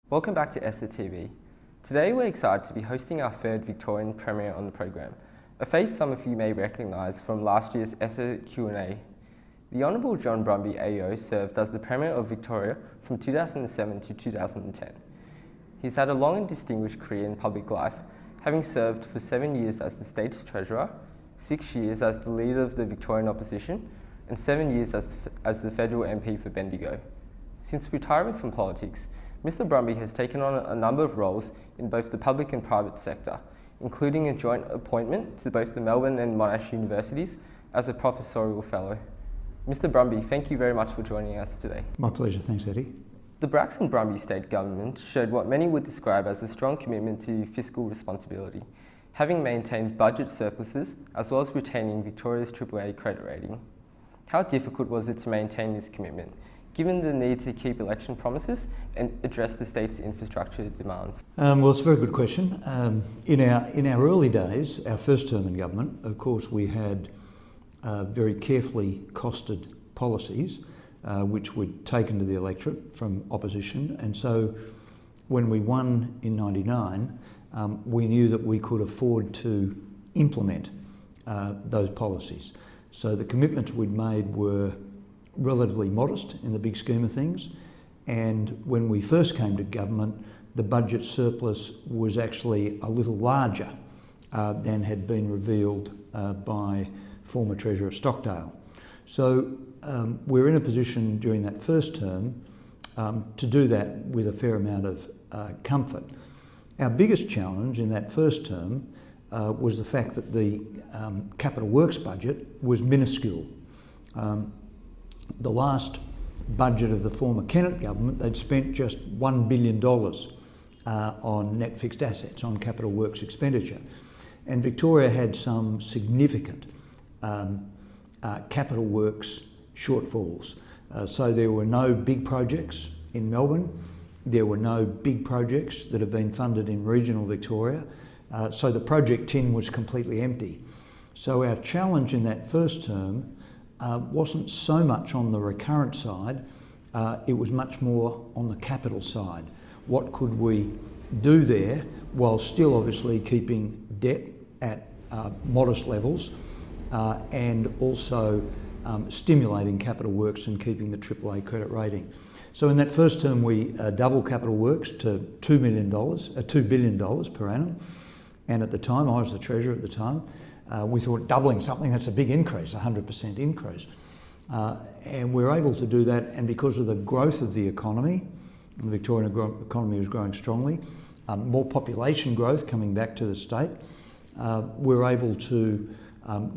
Welcome back to ESSA TV. Today we're excited to be hosting our third Victorian premiere on the program, a face some of you may recognise from last year's ESSA Q&A. The Hon John Brumby AO served as the Premier of Victoria from 2007 to 2010. He's had a long and distinguished career in public life, having served for 7 years as the State's Treasurer, 6 years as the Leader of the Victorian Opposition, and 7 years as the Federal MP for Bendigo. Since retirement from politics, Mr Brumby has taken on a number of roles in both the public and private sector, including a joint appointment to both the Melbourne and Monash Universities as a Professorial Fellow. Mr Brumby, thank you very much for joining us today. My pleasure, thanks Eddie. The Braxton Brumby State Government showed what many would describe as a strong commitment to fiscal responsibility, having maintained budget surpluses as well as retaining Victoria's AAA credit rating. How difficult was it to maintain this commitment, given the need to keep election promises and address the state's infrastructure demands? Well, it's a very good question. In our early days, our first term in government, of course, we had very carefully costed policies which were taken to the electorate from opposition, and so when we won in '99, we knew that we could afford to implement those policies. So the commitments we'd made were relatively modest in the big scheme of things, and when we first came to government, the budget surplus was actually a little larger than had been revealed by former Treasurer Stockdale. So we're in a position during that first term to do that with a fair amount of comfort. Our biggest challenge in that first term was the fact that the capital works budget was minuscule. The last budget of the former Kennett government, they'd spent just $1 billion on net fixed assets, on capital works expenditure. And Victoria had some significant capital works shortfalls. So there were no big projects in Melbourne, there were no big projects that have been funded in regional Victoria, so the project tin was completely empty. So our challenge in that first term wasn't so much on the recurrent side, it was much more on the capital side. What could we do there while still obviously keeping debt at modest levels and also stimulating capital works and keeping the AAA credit rating. So in that first term we doubled capital works to $2 billion per annum, and at the time, I was the Treasurer at the time, we thought doubling something, that's a big increase, 100% increase. And we're able to do that, and because of the growth of the economy, the Victorian economy was growing strongly, more population growth coming back to the state, we're able to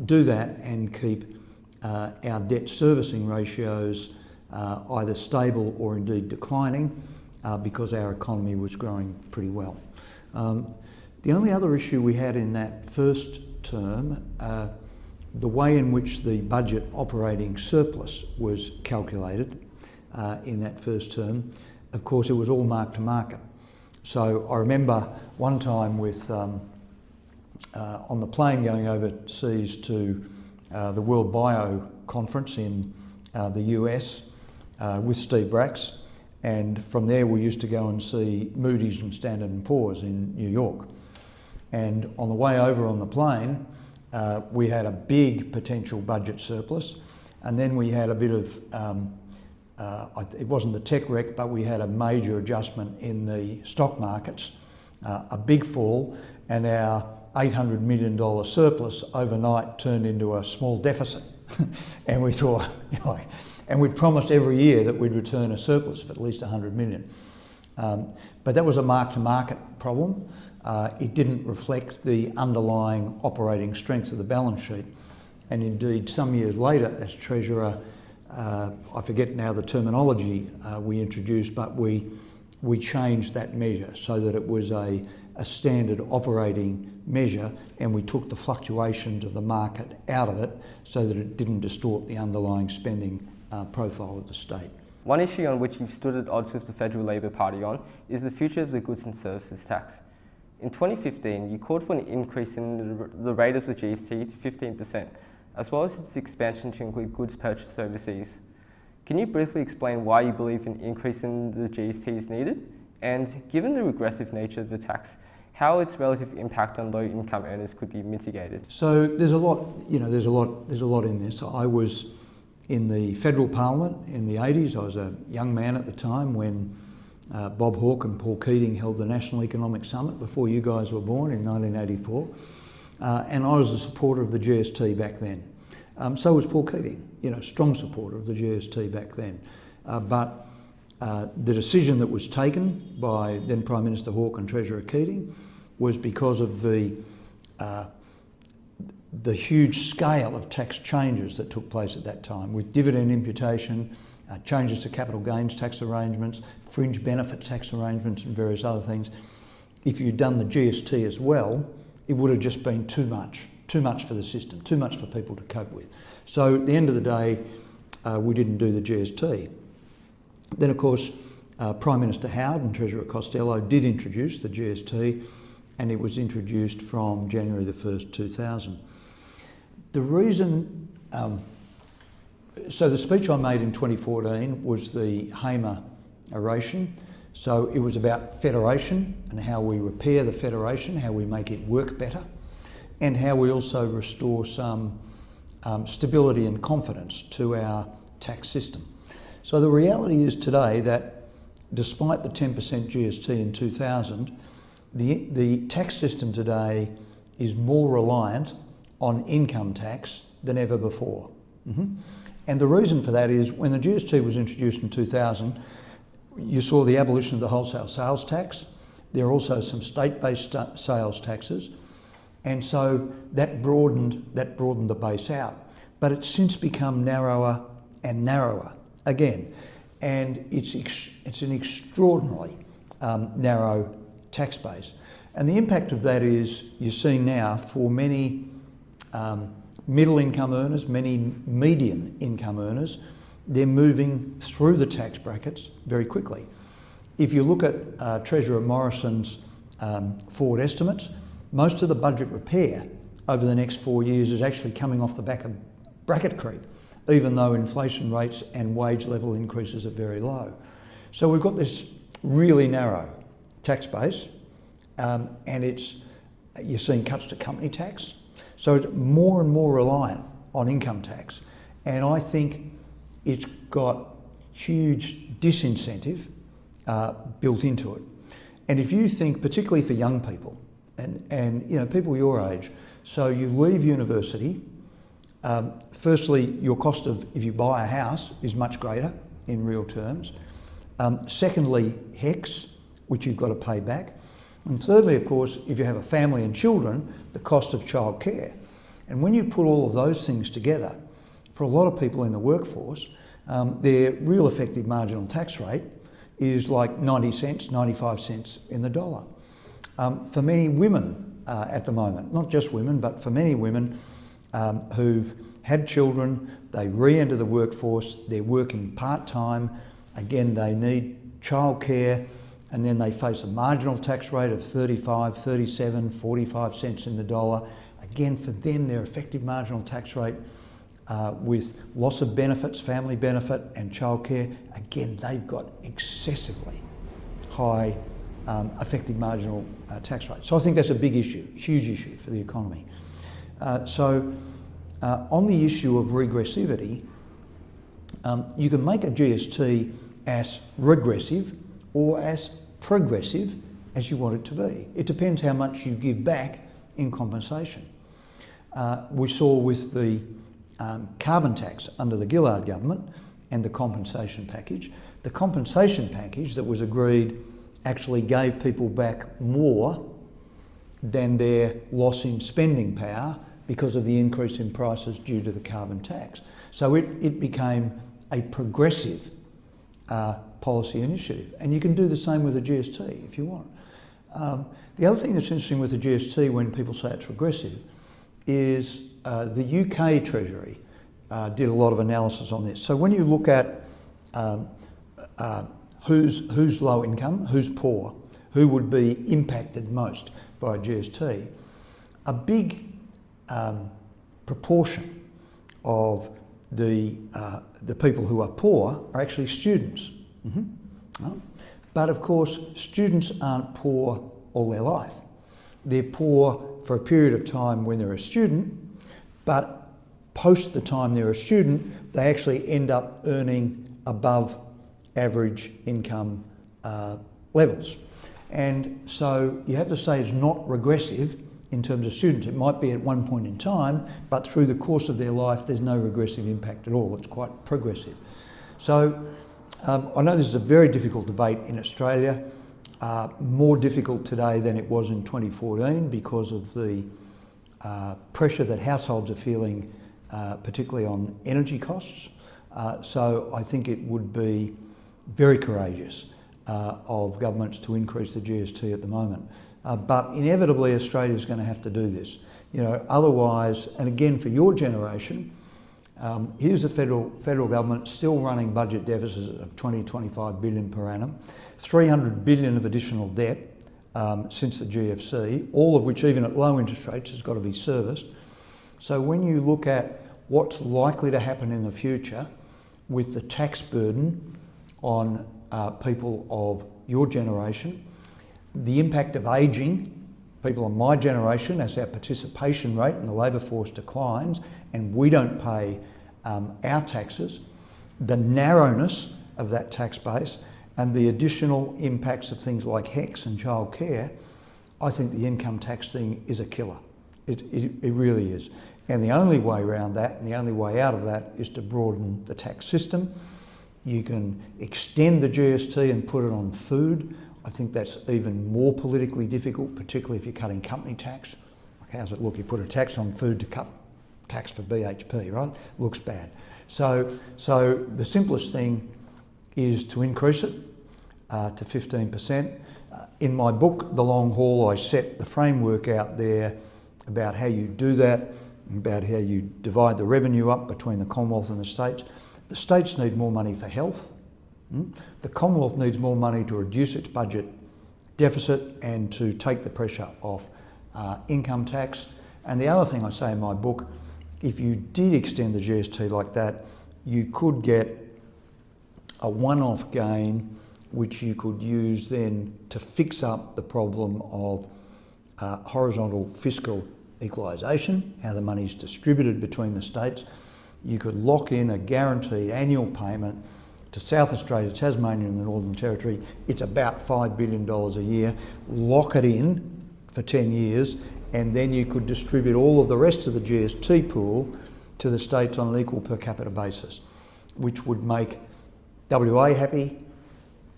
do that and keep our debt servicing ratios either stable or indeed declining because our economy was growing pretty well. The only other issue we had in that first term, the way in which the budget operating surplus was calculated in that first term, of course it was all mark to market. So I remember one time with on the plane going overseas to the World Bio Conference in the US with Steve Brax, and from there we used to go and see Moody's and Standard & Poor's in New York. And on the way over on the plane, we had a big potential budget surplus, and then we had a bit of, it wasn't the tech wreck, but we had a major adjustment in the stock markets, a big fall, and our $800 million surplus overnight turned into a small deficit. And we thought, and we'd promised every year that we'd return a surplus of at least 100 million. But that was a mark-to-market problem. It didn't reflect the underlying operating strength of the balance sheet. And indeed, some years later, as Treasurer, I forget now the terminology we introduced, but we changed that measure so that it was a standard operating measure, and we took the fluctuations of the market out of it so that it didn't distort the underlying spending profile of the state. One issue on which you've stood at odds with the Federal Labor Party on is the future of the goods and services tax. In 2015, you called for an increase in the rate of the GST to 15%, as well as its expansion to include goods purchased overseas. Can you briefly explain why you believe an increase in the GST is needed, And given the regressive nature of the tax, how its relative impact on low income earners could be mitigated? So there's a lot, there's a lot in this. I was in the federal parliament in the 80s. I was a young man at the time when Bob Hawke and Paul Keating held the National Economic Summit before you guys were born in 1984. And I was a supporter of the GST back then. So was Paul Keating, strong supporter of the GST back then. But the decision that was taken by then Prime Minister Hawke and Treasurer Keating was because of the huge scale of tax changes that took place at that time, with dividend imputation, changes to capital gains tax arrangements, fringe benefit tax arrangements and various other things. If you'd done the GST as well, it would have just been too much for the system, too much for people to cope with. So at the end of the day, we didn't do the GST. Then of course, Prime Minister Howard and Treasurer Costello did introduce the GST, and it was introduced from January the 1st, 2000. The reason, so the speech I made in 2014 was the Hamer oration. So it was about federation and how we repair the federation, how we make it work better, and how we also restore some stability and confidence to our tax system. So the reality is today that despite the 10% GST in 2000, the tax system today is more reliant on income tax than ever before. And the reason for that is when the GST was introduced in 2000, you saw the abolition of the wholesale sales tax. There are also some state-based sales taxes. And so that broadened the base out. But it's since become narrower and narrower again. And it's an extraordinarily narrow tax base. And the impact of that is you're seeing now for many middle income earners, many median income earners, they're moving through the tax brackets very quickly. If you look at Treasurer Morrison's forward estimates, most of the budget repair over the next 4 years is actually coming off the back of bracket creep, even though inflation rates and wage level increases are very low. So we've got this really narrow tax base, and you're seeing cuts to company tax. So it's more and more reliant on income tax. And I think it's got huge disincentive built into it. And if you think, particularly for young people, and people your age, so you leave university, firstly, your cost of, if you buy a house, is much greater in real terms. Secondly, HECS, which you've got to pay back. And thirdly, of course, if you have a family and children, the cost of childcare. And when you put all of those things together, for a lot of people in the workforce, their real effective marginal tax rate is like 90 cents, 95 cents in the dollar. For many women at the moment, not just women, but for many women who've had children, they re-enter the workforce, they're working part-time, again, they need childcare, and then they face a marginal tax rate of 35, 37, 45 cents in the dollar. Again, for them, their effective marginal tax rate with loss of benefits, family benefit and childcare, again, they've got excessively high effective marginal tax rate. So I think that's a big issue, huge issue for the economy. So on the issue of regressivity, you can make a GST as regressive or as progressive as you want it to be. It depends how much you give back in compensation. We saw with the carbon tax under the Gillard government and the compensation package that was agreed actually gave people back more than their loss in spending power because of the increase in prices due to the carbon tax. So it became a progressive policy initiative. And you can do the same with the GST if you want. The other thing that's interesting with the GST when people say it's regressive is the UK Treasury did a lot of analysis on this. So when you look at who's low income, who's poor, who would be impacted most by GST, a big proportion of the people who are poor are actually students. But of course, students aren't poor all their life. They're poor for a period of time when they're a student, but post the time they're a student, they actually end up earning above average income levels. And so you have to say it's not regressive in terms of students. It might be at one point in time, but through the course of their life, there's no regressive impact at all. It's quite progressive. So I know this is a very difficult debate in Australia, more difficult today than it was in 2014 because of the pressure that households are feeling, particularly on energy costs. So I think it would be very courageous of governments to increase the GST at the moment. But inevitably Australia's going to have to do this. You know, otherwise, and again for your generation, here's the federal government still running budget deficits of 20-25 billion per annum, 300 billion of additional debt since the GFC, all of which even at low interest rates has got to be serviced. So when you look at what's likely to happen in the future with the tax burden on people of your generation, the impact of ageing, people of my generation, as our participation rate in the labour force declines and we don't pay our taxes, the narrowness of that tax base and the additional impacts of things like HECS and childcare, I think the income tax thing is a killer. It really is. And the only way around that and the only way out of that is to broaden the tax system. You can extend the GST and put it on food. I think that's even more politically difficult, particularly if you're cutting company tax. Like, how's it look? You put a tax on food to cut tax for BHP, right? Looks bad. So the simplest thing is to increase it to 15%. In my book, The Long Haul, I set the framework out there about how you do that, about how you divide the revenue up between the Commonwealth and the states. The states need more money for health. The Commonwealth needs more money to reduce its budget deficit and to take the pressure off income tax. And the other thing I say in my book, if you did extend the GST like that, you could get a one-off gain which you could use then to fix up the problem of horizontal fiscal equalisation, how the money is distributed between the states. You could lock in a guaranteed annual payment to South Australia, Tasmania and the Northern Territory. It's about $5 billion a year. Lock it in for 10 years and then you could distribute all of the rest of the GST pool to the states on an equal per capita basis, which would make WA happy,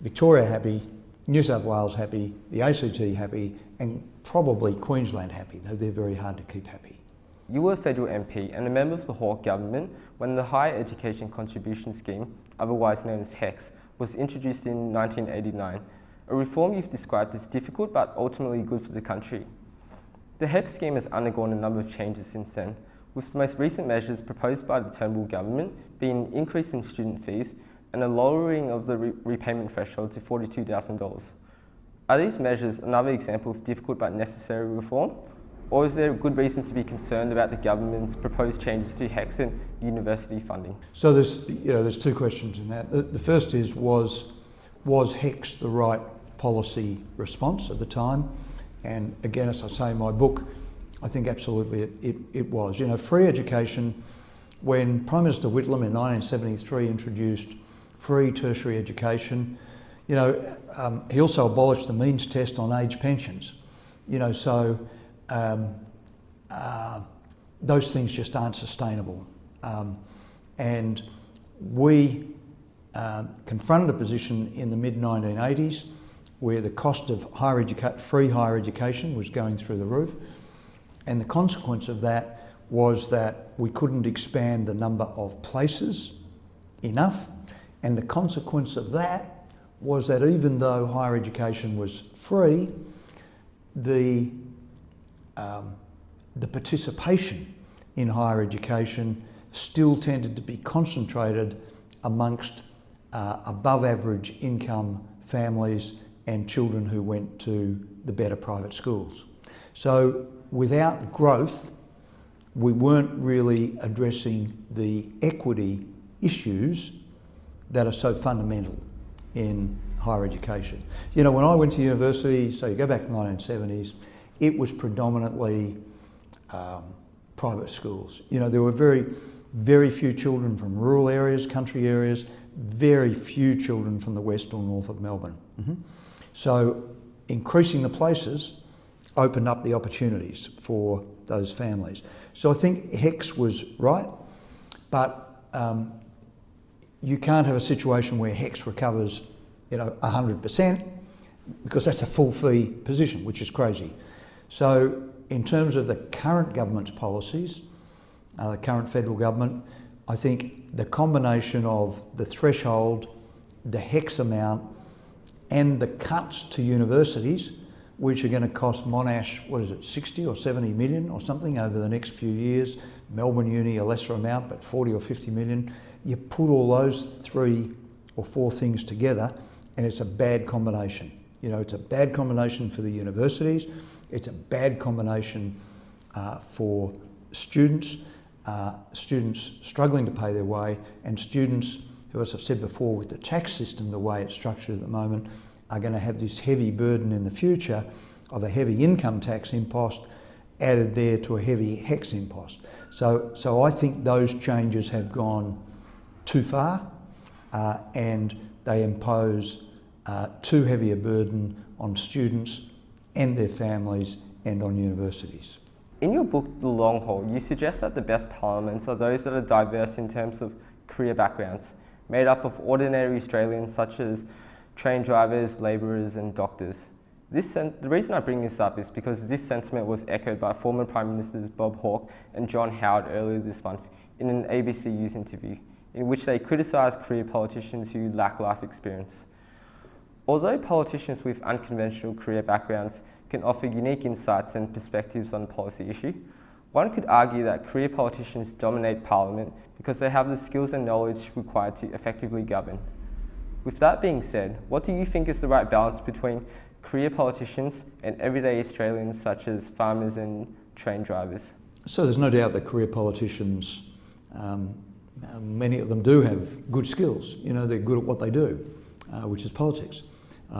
Victoria happy, New South Wales happy, the ACT happy and probably Queensland happy, though they're very hard to keep happy. You were a federal MP and a member of the Hawke government when the Higher Education Contribution Scheme, otherwise known as HECS, was introduced in 1989, a reform you've described as difficult but ultimately good for the country. The HECS scheme has undergone a number of changes since then, with the most recent measures proposed by the Turnbull government being an increase in student fees and a lowering of the repayment threshold to $42,000. Are these measures another example of difficult but necessary reform? Or is there a good reason to be concerned about the government's proposed changes to HECS and university funding? So there's two questions in that. The first is, was HECS the right policy response at the time? And again, as I say in my book, I think absolutely it was. You know, free education, when Prime Minister Whitlam in 1973 introduced free tertiary education, you know, he also abolished the means test on age pensions. You know, so those things just aren't sustainable. And we confronted a position in the mid-1980s where the cost of free higher education was going through the roof. And the consequence of that was that we couldn't expand the number of places enough. And the consequence of that was that even though higher education was free, the participation in higher education still tended to be concentrated amongst above average income families and children who went to the better private schools. So without growth, we weren't really addressing the equity issues that are so fundamental in higher education. You know, when I went to university, so you go back to the 1970s, it was predominantly private schools. You know, there were very, very few children from rural areas, country areas, very few children from the west or north of Melbourne. So increasing the places opened up the opportunities for those families. So I think HECS was right, but you can't have a situation where HECS recovers, you know, 100%, because that's a full fee position, which is crazy. So in terms of the current government's policies, the current federal government, I think the combination of the threshold, the HECS amount, and the cuts to universities, which are going to cost Monash, what is it, 60 or 70 million or something over the next few years. Melbourne Uni, a lesser amount, but 40 or 50 million. You put all those 3 or 4 things together and it's a bad combination. You know, it's a bad combination for the universities. It's a bad combination for students, students struggling to pay their way, and students who, as I've said before, with the tax system the way it's structured at the moment, are going to have this heavy burden in the future of a heavy income tax impost added there to a heavy HECS impost. So I think those changes have gone too far and they impose too heavy a burden on students and their families and on universities. In your book, The Long Haul, you suggest that the best parliaments are those that are diverse in terms of career backgrounds, made up of ordinary Australians such as train drivers, labourers and doctors. The reason I bring this up is because this sentiment was echoed by former Prime Ministers Bob Hawke and John Howard earlier this month in an ABC News interview, in which they criticised career politicians who lack life experience. Although politicians with unconventional career backgrounds can offer unique insights and perspectives on a policy issue, one could argue that career politicians dominate Parliament because they have the skills and knowledge required to effectively govern. With that being said, what do you think is the right balance between career politicians and everyday Australians such as farmers and train drivers? So there's no doubt that career politicians, many of them do have good skills. You know, they're good at what they do, which is politics.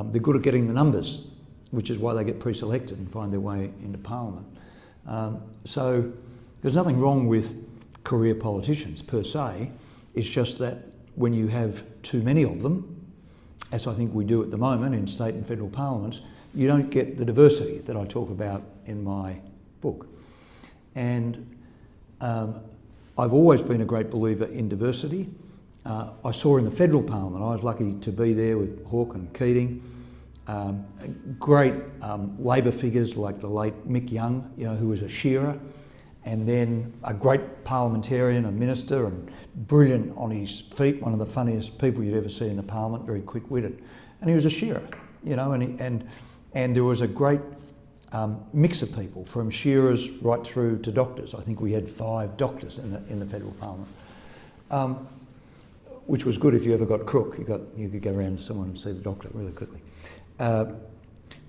They're good at getting the numbers, which is why they get pre-selected and find their way into Parliament. So there's nothing wrong with career politicians per se. It's just that when you have too many of them, as I think we do at the moment in state and federal parliaments, you don't get the diversity that I talk about in my book. And I've always been a great believer in diversity. I saw in the federal parliament, I was lucky to be there with Hawke and Keating, great Labor figures like the late Mick Young, you know, who was a shearer, and then a great parliamentarian, a minister, and brilliant on his feet, one of the funniest people you'd ever see in the parliament, very quick-witted. And he was a shearer, you know, and there was a great mix of people, from shearers right through to doctors. I think we had 5 doctors in the federal parliament, which was good if you ever got crook. You could go around to someone and see the doctor really quickly.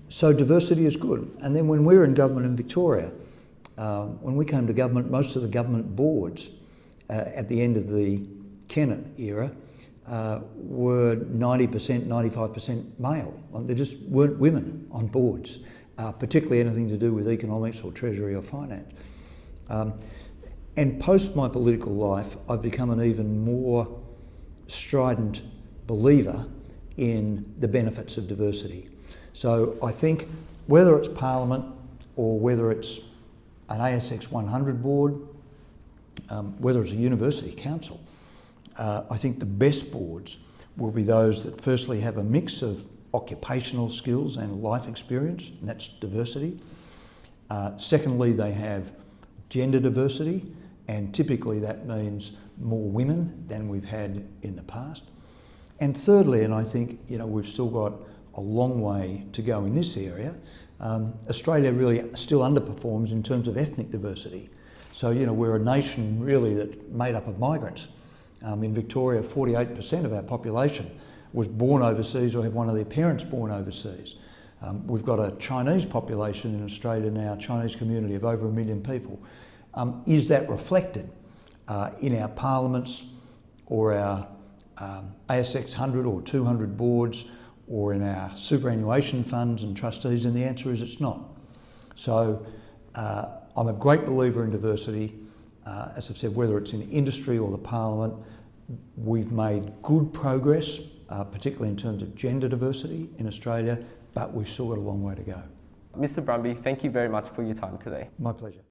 So diversity is good. And then when we were in government in Victoria, when we came to government, most of the government boards at the end of the Kennett era were 90%, 95% male. There just weren't women on boards, particularly anything to do with economics or treasury or finance. And post my political life, I've become an even more strident believer in the benefits of diversity. So I think whether it's Parliament or whether it's an ASX 100 board, whether it's a university council, I think the best boards will be those that firstly have a mix of occupational skills and life experience, and that's diversity. Secondly, they have gender diversity, and typically that means more women than we've had in the past. And thirdly, and I think, you know, we've still got a long way to go in this area, Australia really still underperforms in terms of ethnic diversity. So, you know, we're a nation really that's made up of migrants. In Victoria, 48% of our population was born overseas or have one of their parents born overseas. We've got a Chinese population in Australia now, a Chinese community of over 1 million people. Is that reflected in our parliaments or our ASX 100 or 200 boards or in our superannuation funds and trustees, and the answer is it's not. So I'm a great believer in diversity. As I've said, whether it's in industry or the Parliament, we've made good progress, particularly in terms of gender diversity in Australia, but we've still got a long way to go. Mr. Brumby, thank you very much for your time today. My pleasure.